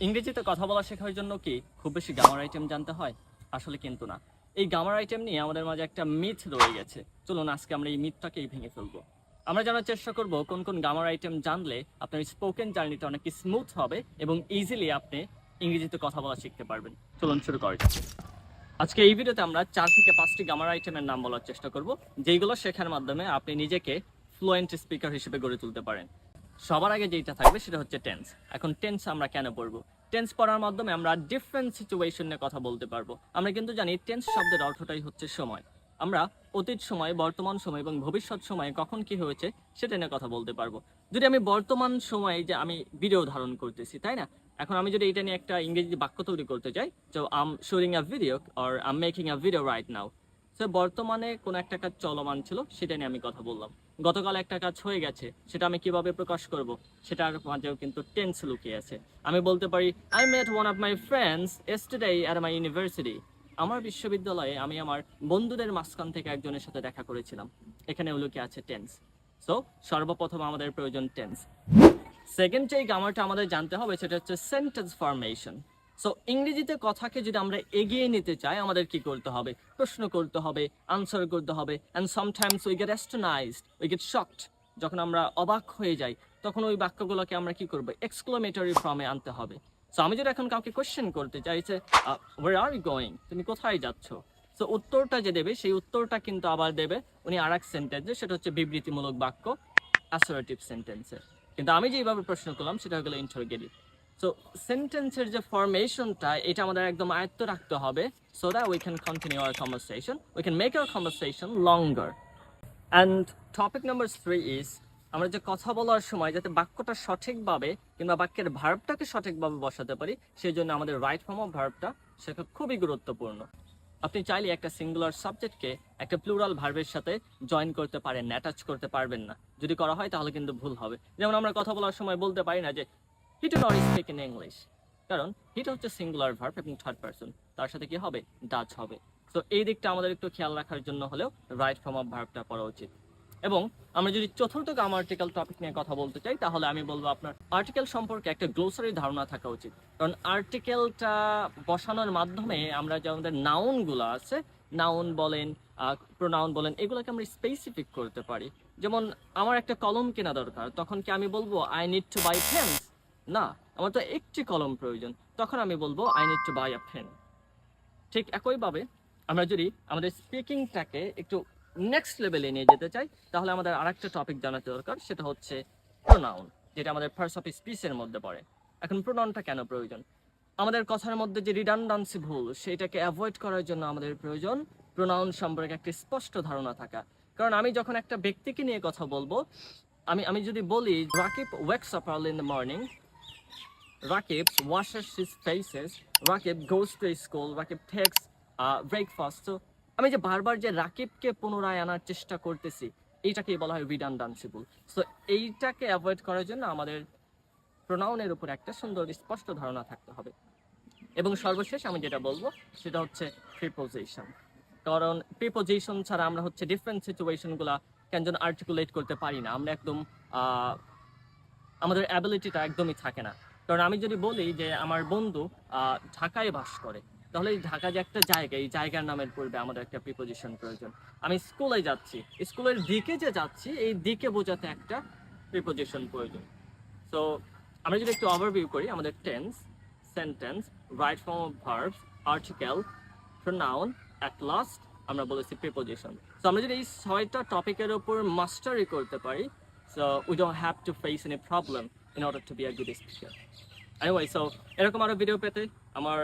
ইংরেজিতে কথা বলা শেখার জন্য কি খুব বেশি গ্রামার আইটেম জানতে হয়? আসলে কিন্তু না। এই গ্রামার আইটেম নিয়ে আমাদের মাঝে একটা মিথ রয়ে গেছে। চলুন আজকে আমরা এই মিথটাকেই ভেঙে ফেলবো। আমরা জানার চেষ্টা করব কোন কোন গ্রামার আইটেম জানলে আপনার স্পোকেন জার্নিটা অনেক স্মুথ হবে এবং ইজিলি আপনি ইংরেজিতে কথা বলা শিখতে পারবেন। চলুন শুরু করা যাক। আজকে এই ভিডিওতে আমরা 4 থেকে 5টি গ্রামার আইটেমের নাম বলার চেষ্টা করব, যেগুলো শেখার মাধ্যমে আপনি নিজেকে ফ্লুয়েন্ট স্পিকার হিসেবে গড়ে তুলতে পারেন। সবার আগে যেটা থাকবে সেটা হচ্ছে টেন্স। এখন টেন্স আমরা কেন পড়বো? টেন্স পড়ার মাধ্যমে আমরা ডিফারেন্ট সিচুয়েশন নিয়ে কথা বলতে পারবো। আমরা কিন্তু জানি টেন্স শব্দের অর্থটাই হচ্ছে সময়। আমরা অতীত সময়, বর্তমান সময় এবং ভবিষ্যৎ সময়ে কখন কি হয়েছে সেটা নিয়ে কথা বলতে পারবো। যদি আমি বর্তমান সময়ে যে আমি ভিডিও ধারণ করতেছি, তাই না? এখন আমি যদি এটা নিয়ে একটা ইংরেজি বাক্য তৈরি করতে চাই, তো um shooting a video or um making a video right now. So বর্তমানে কোন একটা কাজ চলমান ছিল, সেটা নিয়ে আমি কথা বললাম। গতকাল একটা কাজ হয়ে গেছে, সেটা আমি কিভাবে প্রকাশ করব, সেটার মাঝেও কিন্তু টেন্স লুকিয়ে আছে। আমি বলতে পারি I met one of my friends yesterday at my university. আমার বিশ্ববিদ্যালয়ে আমি আমার বন্ধুদের মাঝখান থেকে একজনের সাথে দেখা করেছিলাম। এখানে লুকিয়ে আছে টেন্স। সো সর্বপ্রথম আমাদের প্রয়োজন টেন্স। সেকেন্ড যে গ্রামারটা আমাদের জানতে হবে সেটা হচ্ছে সেন্টেন্স ফরমেশন। সো ইংরেজিতে কথাকে যদি আমরা এগিয়ে নিতে চাই, আমাদের কি করতে হবে? প্রশ্ন করতে হবে, আনসার করতে হবে, and sometimes we get astonished, we get shocked. যখন আমরা অবাক হয়ে যাই, তখন ওই বাক্যগুলোকে আমরা কি করবো? এক্সক্লেমেটরি ফর্মে আনতে হবে। সো আমি যদি এখন কাউকে কোয়েশ্চেন করতে চাই যে ওয়ার আর ইউ গোয়িং, তুমি কোথায় যাচ্ছ? সো উত্তরটা যে দেবে, সেই উত্তরটা কিন্তু আবার দেবে উনি আর এক সেন্টেন্সে, সেটা হচ্ছে বিবৃতিমূলক বাক্য, অ্যাসার্টিভ সেন্টেন্সে। কিন্তু আমি যেভাবে প্রশ্ন করলাম সেটা হলো ইন্টারোগেটিভ। সো সেন্টেন্সের যে ফরমেশনটা, এটা আমাদের একদম আয়ত্ত রাখতে হবে, so that we can continue hour conversation, we can make our conversation longer. And topic number 3 is, আমরা যে কথা বলার সময় যাতে বাক্যটা সঠিকভাবে কিংবা বাক্যের ভার্বটাকে সঠিকভাবে বসাতে পারি, সেই জন্য আমাদের রাইট ফর্ম অফ ভার্বটা শেখা খুবই গুরুত্বপূর্ণ। আপনি চাইলে একটা সিঙ্গুলার সাবজেক্টকে একটা প্লুরাল ভার্বের সাথে জয়েন করতে পারেন না, অ্যাটাচ করতে পারবেন না। যদি করা হয় তাহলে কিন্তু ভুল হবে। যেমন আমরা কথা বলার সময় বলতে পারি না যে he do not speak in English, কারণ হিটা হচ্ছে সিঙ্গুলার ভার্ব এবং থার্ড পারসন, তার সাথে কি হবে? ডাচ হবে। তো এই দিকটা আমাদের একটু খেয়াল রাখার জন্য হলেও রাইট ফর্ম অফ ভার্বটা পড়া উচিত। এবং আমরা যদি চতুর্থ গ্রামাটিক্যাল টপিক নিয়ে কথা বলতে চাই, তাহলে আমি বলবো আপনার আর্টিকেল সম্পর্কে একটা গ্লোসারি ধারণা থাকা উচিত। কারণ আর্টিকেলটা বসানোর মাধ্যমে আমরা যে আমাদের নাউনগুলো আছে, নাউন বলেন, প্রোনাউন বলেন, এগুলোকে আমরা স্পেসিফিক করতে পারি। যেমন আমার একটা কলম কেনা দরকার, তখন কি আমি বলবো I need to buy pens? না, আমার তো একটি কলম প্রয়োজন, তখন আমি বলবো I need to buy a pen. ঠিক একইভাবে আমরা যদি আমাদের স্পিকিংটাকে একটু নেক্সট লেভেলে নিয়ে যেতে চাই, তাহলে আমাদের আরেকটা টপিক জানাতে দরকার, সেটা হচ্ছে প্রোনাউন, যেটা আমাদের পার্টস অফ স্পিচের মধ্যে পড়ে। এখন প্রোনাউনটা কেন প্রয়োজন? আমাদের কথার মধ্যে যে রিডান্ডেন্সি ভুল, সেটাকে অ্যাভয়েড করার জন্য আমাদের প্রয়োজন প্রোনাউন সম্পর্কে একটা স্পষ্ট ধারণা থাকা। কারণ আমি যখন একটা ব্যক্তিকে নিয়ে কথা বলবো, আমি যদি বলি Rakib wakes up early in the morning, Rakib washes his faces, Rakib goes to school, Rakib tax breakfast. আমি যে বারবার যে রাকিবকে পুনরায় আনার চেষ্টা করতেছি, এইটাকেই বলা হয় রিডান্ডেন্সি ভুল। সো এইটাকে অ্যাভয়েড করার জন্য আমাদের প্রোনাউনের উপর একটা সুন্দর স্পষ্ট ধারণা থাকতে হবে। এবং সর্বশেষ আমি যেটা বলবো সেটা হচ্ছে প্রিপোজিশন। কারণ প্রিপোজিশন ছাড়া আমরা হচ্ছে ডিফারেন্ট সিচুয়েশনগুলা কেন যেন আর্টিকুলেট করতে পারি না। আমরা একদম আমাদের অ্যাবিলিটিটা একদমই থাকে না। কারণ আমি যদি বলি যে আমার বন্ধু ঢাকায় বাস করে, তাহলে এই ঢাকা যে একটা জায়গা, এই জায়গার নামের পূর্বে আমাদের একটা প্রিপোজিশন প্রয়োজন। আমি স্কুলে যাচ্ছি, স্কুলের দিকে যে যাচ্ছি, এই দিকে বোঝাতে একটা প্রিপোজিশন প্রয়োজন। সো আমরা যদি একটু ওভারভিউ করি, আমাদের tense, sentence, right form of verbs, article, pronoun, at last আমরা বলেছি প্রিপোজিশন। সো আমরা যদি এই 6টা টপিকের উপর মাস্টারি করতে পারি, so we don't have to face any problem in order to be a good speaker. Anyway, so এরকম আরো ভিডিও পেতে আমার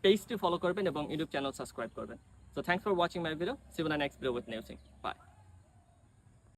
পেজটি ফলো করবেন এবং ইউটিউব চ্যানেল সাবস্ক্রাইব করবেন। So thanks for watching my video. See you in the next video with new thing. Bye.